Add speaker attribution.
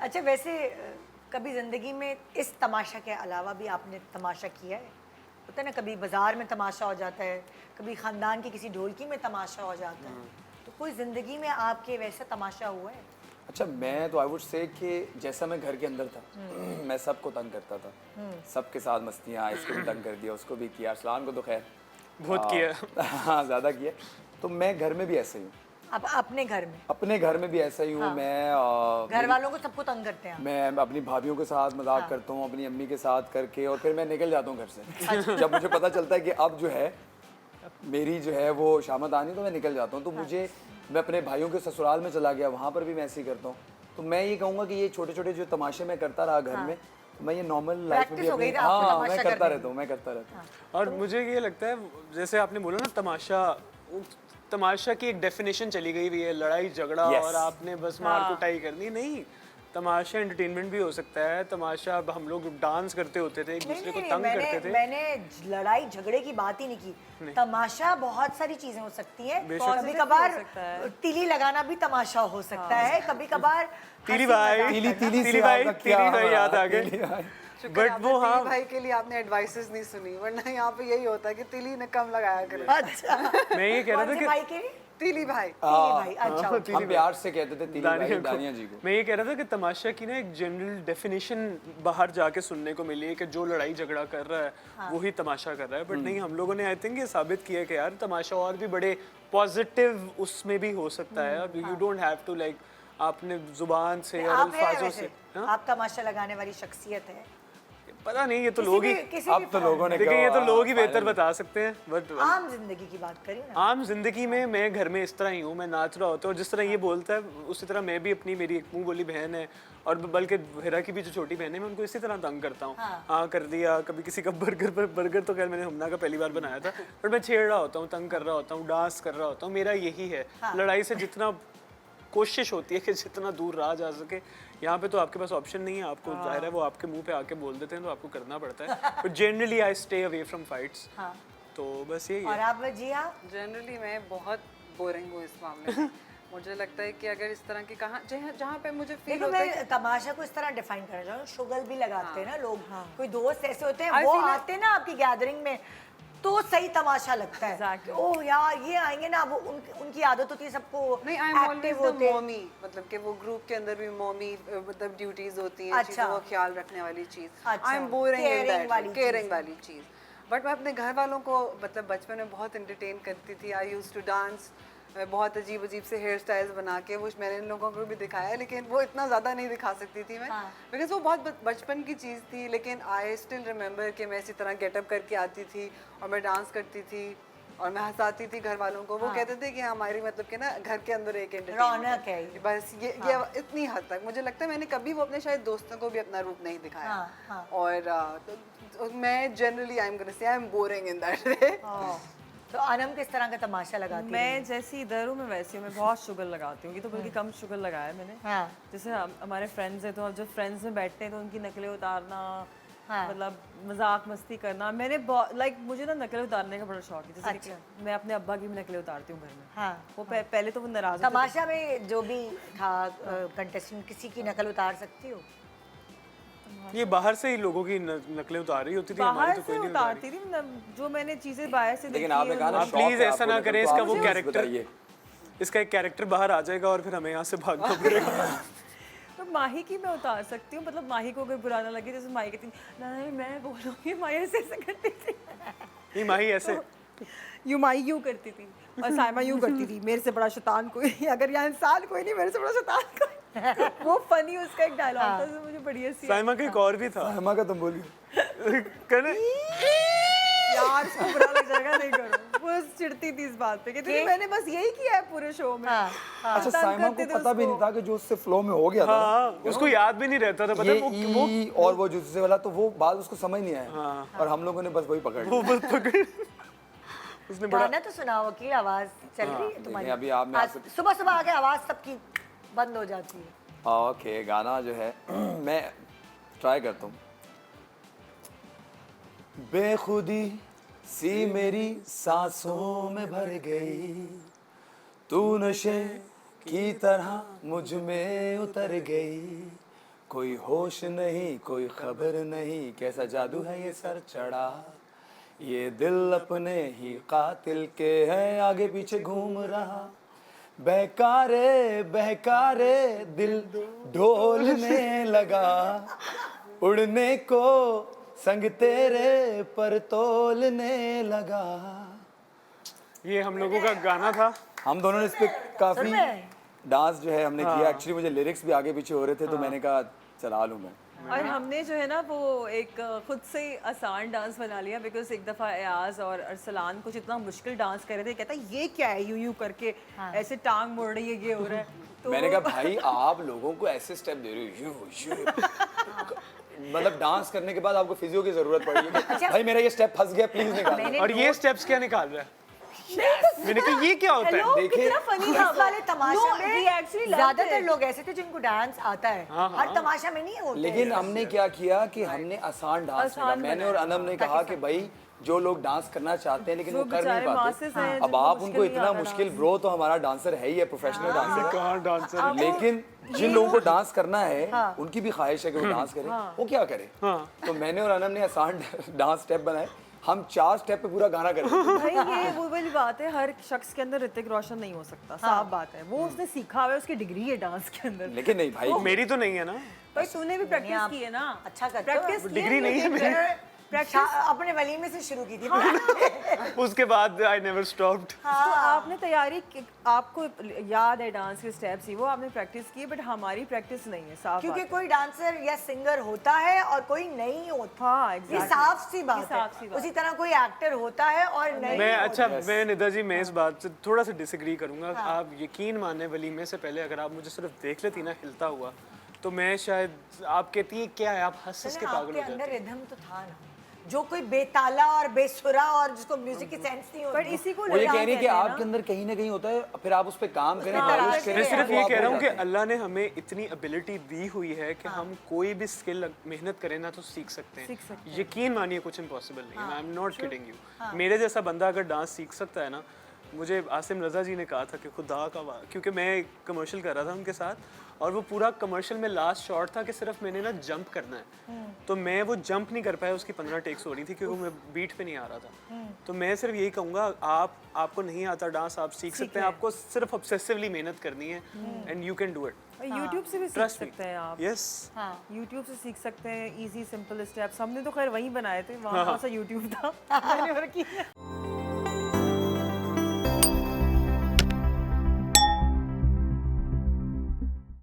Speaker 1: अच्छा वैसे कभी ज़िंदगी में इस तमाशा के अलावा भी आपने तमाशा किया है? होता है ना, कभी बाजार में तमाशा हो जाता है, कभी ख़ानदान की किसी ढोलकी में तमाशा हो जाता है, तो कोई ज़िंदगी में आपके वैसा तमाशा हुआ है?
Speaker 2: अच्छा, मैं तो आई वुड से कि जैसा मैं घर के अंदर था मैं सबको तंग करता था, सबके साथ मस्तियाँ, इसको भी तंग कर दिया, उसको भी किया, अरसलान को तो खैर
Speaker 3: बहुत किया।
Speaker 2: हाँ ज़्यादा किया। तो मैं घर में भी ऐसे ही हूँ,
Speaker 1: अब अपने घर में?
Speaker 2: अपने घर में भी ऐसा ही हूँ।
Speaker 1: हाँ।
Speaker 2: मैं
Speaker 1: घर वालों को सबको तंग करते हैं आप?
Speaker 2: मैं अपनी भाभीयों के साथ मजाक करता हूँ, अपनी अम्मी के साथ करके, और फिर मैं निकल जाता हूँ घर से। जब मुझे पता चलता है कि अब जो है मेरी जो है वो शामत आनी, तो मैं निकल जाता हूँ। तो मुझे, मैं अपने भाइयों के ससुराल में चला गया, वहाँ पर भी मैं ऐसे ही करता हूँ। तो मैं ये कहूँगा कि ये छोटे छोटे जो तमाशे मैं करता रहा घर में, तो मैं ये नॉर्मल लाइफ में भी
Speaker 1: प्रैक्टिस हो गई
Speaker 2: अपनी,
Speaker 1: ना आपको
Speaker 2: हाँ
Speaker 1: तमाशा
Speaker 2: मैं करता
Speaker 1: करने
Speaker 2: रहता हूँ, मैं करता रहता हूँ।
Speaker 3: और मुझे ये लगता है, जैसे आपने बोला ना तमाशा, तमाशा की एक डेफिनेशन चली गई हुई है, लड़ाई झगड़ा
Speaker 2: Yes.
Speaker 3: और आपने बस मार कुटाई करनी। नहीं, तमाशा एंटरटेनमेंट भी हो सकता है। तमाशा, अब हम लोग डांस करते होते थे, एक दूसरे को तंग करते थे।
Speaker 1: मैंने लड़ाई झगड़े की बात ही नहीं की। तमाशा बहुत सारी चीजें हो सकती हैं। कभी कभार तिली लगाना भी तमाशा हो सकता है, कभी कभार
Speaker 3: तीली भाई, तीली भाई याद आ गए। बट वो हाँ,
Speaker 4: भाई के लिए आपने एडवाइसेस नहीं सुनी, वरना यहाँ पे यही होता है कि तिली ने कम लगाया करे।
Speaker 1: अच्छा,
Speaker 3: मैं ये कह रहा था
Speaker 1: कौन से
Speaker 3: कि
Speaker 1: भाई के?
Speaker 4: तिली भाई।
Speaker 1: तिली भाई, अच्छा।
Speaker 2: हम प्यार से कहते थे तिली भाई, दानिया जी को।
Speaker 3: मैं ये कह रहा था कि तमाशा की ना एक जनरल डेफिनेशन बाहर जाके सुनने को मिली है कि जो लड़ाई झगड़ा कर रहा है वो ही तमाशा कर रहा है। बट नहीं, हम लोगों ने आई थिंक ये साबित किया है कि यार तमाशा और भी बड़े पॉजिटिव उसमें भी हो सकता है। अब you don't have to like आपने जुबान से और
Speaker 1: आप हैं
Speaker 3: अल्फाजों
Speaker 1: वैसे,
Speaker 3: से,
Speaker 1: आप तमाशा लगाने वाली शख्सियत है।
Speaker 3: पता नहीं, ये तो लोग ही,
Speaker 2: अब तो लोगों ने
Speaker 3: लेकिन ये तो लोग ही बेहतर बता सकते हैं। बट
Speaker 1: आम जिंदगी की बात करिए ना।
Speaker 3: आम जिंदगी में मैं घर में इस तरह ही हूँ, मैं नाच रहा होता हूँ, जिस तरह ये बोलता है उसी तरह मैं भी अपनी, मेरी एक मुंह बोली बहन है और बल्कि हिरा की भी जो छोटी बहन है, मैं उनको इसी तरह तंग करता हूँ। हाँ कर दिया, कभी किसी का बर्गर तो खैर मैंने हमना का पहली बार बनाया था, बट मैं छेड़ रहा होता हूँ, तंग कर रहा होता हूँ, डांस कर रहा होता हूँ। मेरा यही है, लड़ाई से जितना कोशिश होती है कि जितना दूर रहा जा सके। यहाँ पे तो आपके पास ऑप्शन नहीं है, आपको जाहिर है वो आपके मुंह पे आके बोल देते हैं तो आपको करना पड़ता है। But generally I stay away from fights. तो बस यही
Speaker 1: और
Speaker 3: है।
Speaker 1: आप जी? हाँ,
Speaker 4: जनरली मैं बहुत बोरिंग हूँ इस मामले में। मुझे लगता है कि अगर इस तरह की कहाँ जहाँ पे मुझे फील
Speaker 1: देखो
Speaker 4: होता है
Speaker 1: मैं तमाशा को इस तरह डिफाइन करना चाहूँ, शुगल भी लगाते हैं ना लोग। कोई दोस्त ऐसे होते हैं
Speaker 4: I
Speaker 1: वो
Speaker 4: feel
Speaker 1: आते हैं ना आपकी गैदरिंग में, तो सही तमाशा लगता है कि ओह यार ये आएंगे ना, वो उनकी आदत होती है सबको
Speaker 4: नहीं, I am always
Speaker 1: active
Speaker 4: the
Speaker 1: होते हैं।
Speaker 4: मॉमी, मतलब कि वो ग्रुप के अंदर भी मॉमी मतलब ड्यूटीज होती हैं,
Speaker 1: अच्छा।
Speaker 4: चीज़ों का ख्याल रखने वाली चीज़।
Speaker 1: अच्छा,
Speaker 4: I am boring in
Speaker 1: caring वाली
Speaker 4: दैट, केयरिंग वाली चीज़। बट मैं अपने घर वालों को मतलब बचपन में बहुत एंटरटेन करती थी। आई यूज्ड टू डांस, बहुत अजीब अजीब से हेयर स्टाइल्स बना के, वो मैंने इन लोगों को भी दिखाया, लेकिन वो इतना ज़्यादा नहीं दिखा सकती थी मैं, बिकॉज वो बहुत बचपन की चीज़ थी। लेकिन आई स्टिल रिमेंबर कि मैं इसी तरह गेटअप करके आती थी और मैं डांस करती थी और मैं हंसाती थी घर वालों को। वो कहते थे कि हमारी मतलब कि ना घर के अंदर एक
Speaker 1: रौनक है ये।
Speaker 4: बस ये इतनी हद तक मुझे लगता है मैंने कभी वो अपने शायद दोस्तों को भी अपना रूप नहीं दिखाया। और तो मैं generally I am gonna say I am boring in that way.
Speaker 1: तो अनम किस तरह का तमाशा लगाती है?
Speaker 5: मैं जैसी इधर हूँ मैं वैसी हूँ, मैं बहुत शुगर लगाती हूँ। ये तो बल्कि कम शुगर लगाया है मैंने। जैसे हमारे फ्रेंड्स हैं तो जब फ्रेंड्स में बैठते हैं तो उनकी नकलें उतारना, मतलब मजाक मस्ती करना। मैंने लाइक मुझे ना नकलें उतारने का बड़ा शौक है। जैसे कि मैं अपने अब्बा की भी नकलें उतारती हूँ घर में। वो पहले तो वो नाराज होते थे।
Speaker 1: तमाशा में जो भी था कंटेस्टेंट, किसी की नकल उतार सकती हो?
Speaker 3: ये बाहर से ही लोगों की नकलें उतार रही होती थी, हमारी
Speaker 5: बाहर
Speaker 3: तो
Speaker 5: से
Speaker 3: कोई नहीं
Speaker 5: उतारती थी, जो मैंने चीजें बाहर से
Speaker 2: लेकिन
Speaker 5: देखी
Speaker 2: आपने कहा ना
Speaker 3: आप
Speaker 2: शौक
Speaker 3: प्लीज
Speaker 2: है
Speaker 3: ऐसा
Speaker 2: आपको
Speaker 3: ना
Speaker 2: नकल,
Speaker 3: करें,
Speaker 2: तो
Speaker 3: इसका
Speaker 2: आप
Speaker 3: वो
Speaker 2: मुझे
Speaker 3: कैरेक्टर,
Speaker 2: बताइए।
Speaker 3: इसका एक कैरेक्टर बाहर आ जाएगा और फिर हमें यहाँ से भागना पड़ेगा।
Speaker 5: तो माही की मैं उतार सकती हूँ, मतलब माही को अगर बुरा ना लगे। जैसे माही कहती नहीं मैं बोलूँगी, माही ऐसे करती थी।
Speaker 3: नहीं माही ऐसे
Speaker 5: यू माही यूँ करती थी और साइमा यूँ करती थी, मेरे से बड़ा शैतान कोई नहीं, अगर यहाँ इंसान कोई नहीं मेरे से बड़ा शैतान कोई। वो फनी उसका एक डायलॉग था जो मुझे बड़ी हंसी आई।
Speaker 3: साइमा का एक और भी था,
Speaker 2: साइमा का तुम बोलिए।
Speaker 3: कने
Speaker 5: यार इसको बुरा लग जाएगा, नहीं करो। वो चिढ़ती थी इस बात पे, कहती थी मैंने बस यही किया है पूरे शो में।
Speaker 2: अच्छा, साइमा को पता भी नहीं था कि जो उससे फ्लो में हो गया था,
Speaker 3: हाँ, उसको याद भी नहीं रहता था, पता
Speaker 2: ये
Speaker 3: है
Speaker 2: वो और वो जुज्से वाला, तो वो बात उसको समझ नहीं आया और हम लोगों ने बस वही पकड़
Speaker 3: वो
Speaker 2: लिया।
Speaker 3: बस पकड़ उसने बड़ा
Speaker 1: गाना तो सुनाओ, वकील आवाज चल रही है तुम्हारी।
Speaker 2: अभी आप में
Speaker 1: आज सुबह सुबह आके आवाज सबकी बंद हो जाती है।
Speaker 2: ओके, गाना जो है मैं ट्राई करता हूँ। बेखुदी सी मेरी सांसों में भर गई, तू नशे की तरह मुझ में उतर गई, कोई होश नहीं कोई खबर नहीं, कैसा जादू है ये सर चढ़ा, ये दिल अपने ही कातिल के है आगे पीछे घूम रहा, बहकारे दिल ढोलने लगा, उड़ने को संग तेरे पर तोलने लगा।
Speaker 3: ये हम लोगों का गाना था।
Speaker 2: हम दोनों ने इस पे काफी डांस जो है हमने किया। एक्चुअली मुझे लिरिक्स भी आगे पीछे हो रहे थे तो मैंने कहा चला लूँ मैं।
Speaker 5: और हमने जो है ना वो एक खुद से आसान डांस बना लिया, बिकॉज एक दफ़ा एयाज और अरसलान कुछ इतना मुश्किल डांस कर रहे थे, कहता ये क्या है यूं यूं करके ऐसे टांग मोड़ रही है, ये हो रहा है। तो
Speaker 2: मैंने कहा भाई आप लोगों को ऐसे स्टेप दे रहे हो यू मतलब डांस करने के बाद आपको फिजियो की जरूरत पड़ी, भाई मेरा ये स्टेप फंस गया प्लीज निकाल।
Speaker 3: और ये स्टेप्स क्या निकाल रहा है? मैंने कहा ये क्या होता है?
Speaker 2: देखिए
Speaker 1: इस वाले तमाशे
Speaker 5: No, we
Speaker 1: में
Speaker 5: actually loved
Speaker 1: ज्यादातर
Speaker 5: it.
Speaker 1: लोग ऐसे थे जिनको डांस आता है, हर तमाशा में नहीं होते।
Speaker 2: लेकिन हमने क्या किया कि हमने आसान डांस निकाला। मैंने और अनम ने कहा कि भाई जो लोग डांस करना चाहते हैं लेकिन वो कर नहीं पाते, अब आप उनको इतना मुश्किल, ब्रो तो हमारा डांसर है ही है, प्रोफेशनल डांसर,
Speaker 3: कहाँ डांसर?
Speaker 2: लेकिन जिन लोगों को डांस करना है उनकी भी ख्वाहिश है कि वो डांस करें, वो क्या करे। तो मैंने और अनम ने आसान डांस स्टेप बनाए, हम 4 स्टेप पे पूरा गाना कर रहे थे।
Speaker 5: भाई ये वो वाली बात है, हर शख्स के अंदर ऋतिक रोशन नहीं हो सकता, साफ बात है। वो उसने सीखा हुआ है, उसकी डिग्री है डांस के अंदर।
Speaker 2: लेकिन नहीं भाई
Speaker 3: मेरी तो नहीं है ना।
Speaker 5: भाई तूने भी प्रैक्टिस की है ना,
Speaker 1: अच्छा करते हो।
Speaker 5: प्रैक्टिस
Speaker 3: डिग्री नहीं है मेरी।
Speaker 1: अपने वलीमे से शुरू की थी।
Speaker 3: उसके बाद आई नेवर स्टॉप्ड।
Speaker 5: तो आपने तैयारी आपको याद है डांस के स्टेप्स ही, वो आपने प्रैक्टिस की, बट हमारी प्रैक्टिस नहीं है, साफ
Speaker 1: क्योंकि
Speaker 5: बात
Speaker 1: कोई डांसर या सिंगर होता है और कोई नहीं होता।
Speaker 5: हाँ,
Speaker 1: ये
Speaker 5: exactly.
Speaker 1: साफ सी बात
Speaker 5: ये साफ सी
Speaker 1: है।
Speaker 5: बात।
Speaker 1: उसी तरह कोई एक्टर होता है और नहीं
Speaker 3: मैं
Speaker 1: होता।
Speaker 3: अच्छा मैं निदा जी मैं इस बात से थोड़ा सा डिसएग्री करूंगा। आप यकीन माने वलीमे से पहले अगर आप मुझे सिर्फ देख लेती ना हिलता हुआ तो मैं शायद आप कहती है क्या है, आप हंस के पागल
Speaker 1: आपके
Speaker 3: हो
Speaker 1: अंदर
Speaker 3: जाते।
Speaker 1: रिदम तो था ना, जो कोई बेताला और बेसुरा और जिसको म्यूजिक की सेंस नहीं होती।
Speaker 5: बट इसी को
Speaker 2: वो ये कह रही है कि
Speaker 5: कहते हैं
Speaker 2: आपके अंदर कहीं ना कहीं होता है, फिर आप उस पर काम करें,
Speaker 1: हाँ,
Speaker 2: कोशिश करें।
Speaker 3: मैं सिर्फ
Speaker 2: तो
Speaker 3: ये
Speaker 2: आप
Speaker 3: कह रहा
Speaker 2: हो
Speaker 3: हूँ कि
Speaker 2: जाते हैं।
Speaker 3: अल्लाह ने हमें इतनी एबिलिटी दी हुई है कि हम कोई भी स्किल मेहनत करें ना तो सीख सकते हैं। यकीन मानिए कुछ इम्पॉसिबल नहीं है। I am not kidding you. मेरे जैसा बंदा अगर डांस सीख सकता है ना, मुझे आसिम रज़ा जी ने कहा था कि खुदा का क्योंकि मैं कमर्शियल कर रहा था उनके साथ और वो पूरा कमर्शियल में लास्ट शॉट था कि सिर्फ मैंने ना जंप करना है, तो मैं वो जंप नहीं कर पाया, उसकी 15 टेक्स हो रही थी क्योंकि मैं बीट पे नहीं आ रहा था। तो मैं सिर्फ यही कहूँगा आपको नहीं आता डांस, आप सीख सकते हैं, आपको सिर्फ ऑब्सेसिवली मेहनत करनी है and you can do it.
Speaker 5: YouTube से भी सीख
Speaker 3: Trust me.
Speaker 5: सकते हैं आप।
Speaker 3: यस
Speaker 5: यूट्यूब से सीख सकते हैं, इजी सिंपल स्टेप्स। हमने तो खैर वहीं बनाए थे, वहाँ कौन सा यूट्यूब था। मैंने और किया।